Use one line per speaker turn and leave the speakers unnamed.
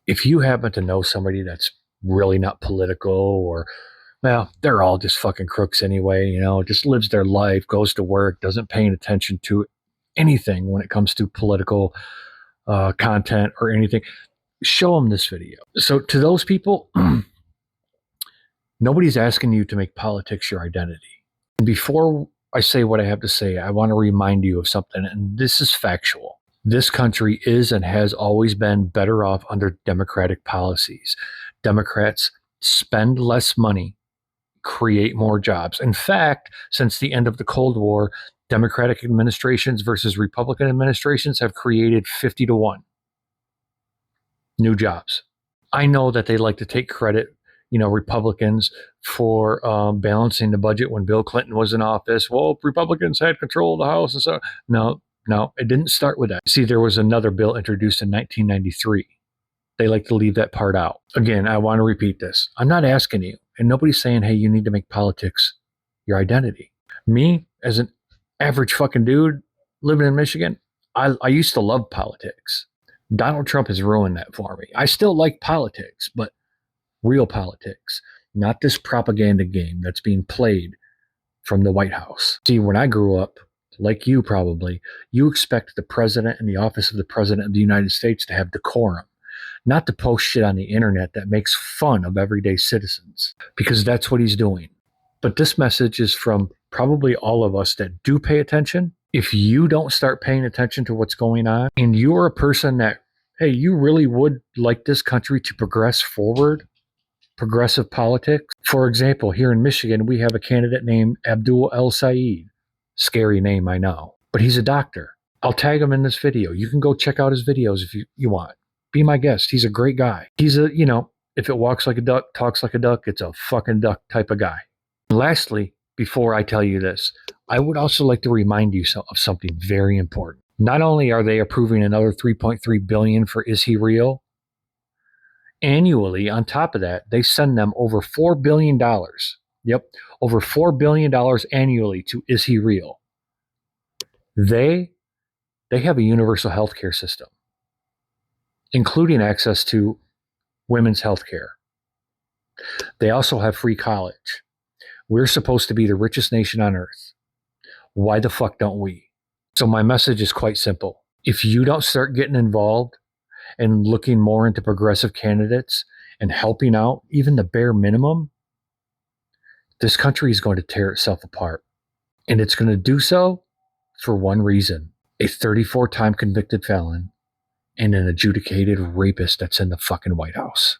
If you happen to know somebody that's really not political, or, well, they're all just fucking crooks anyway, just lives their life, goes to work, doesn't pay attention to anything when it comes to political content or anything, show them this video. So to those people, nobody's asking you to make politics your identity. And before I say what I have to say, I want to remind you of something, and this is factual. This country is and has always been better off under Democratic policies. Democrats spend less money, create more jobs. In fact, since the end of the Cold War, Democratic administrations versus Republican administrations have created 50-1 new jobs. I know that they like to take credit, Republicans, for balancing the budget when Bill Clinton was in office. Well, Republicans had control of the House and so. No, it didn't start with that. See, there was another bill introduced in 1993. They like to leave that part out. Again, I want to repeat this. I'm not asking you, and nobody's saying, hey, you need to make politics your identity. Me, as an average fucking dude living in Michigan, I used to love politics. Donald Trump has ruined that for me. I still like politics, but real politics, not this propaganda game that's being played from the White House. See, when I grew up, like you probably, you expect the president and the office of the president of the United States to have decorum, not to post shit on the internet that makes fun of everyday citizens, because that's what he's doing. But this message is from probably all of us that do pay attention. If you don't start paying attention to what's going on, and you're a person that, hey, you really would like this country to progress forward, progressive politics. For example, here in Michigan, we have a candidate named Abdul El Sayed. Scary name, I know. But he's a doctor. I'll tag him in this video. You can go check out his videos if you want. Be my guest. He's a great guy. He's a, if it walks like a duck, talks like a duck, it's a fucking duck type of guy. And lastly, before I tell you this, I would also like to remind you of something very important. Not only are they approving another $3.3 billion for Is He Real? Annually, on top of that, they send them over $4 billion. Yep, over $4 billion annually to Is He Real? They have a universal healthcare system, including access to women's health care. They also have free college. We're supposed to be the richest nation on earth. Why the fuck don't we? So my message is quite simple. If you don't start getting involved and looking more into progressive candidates and helping out even the bare minimum, this country is going to tear itself apart. And it's going to do so for one reason: a 34-time convicted felon and an adjudicated rapist that's in the fucking White House.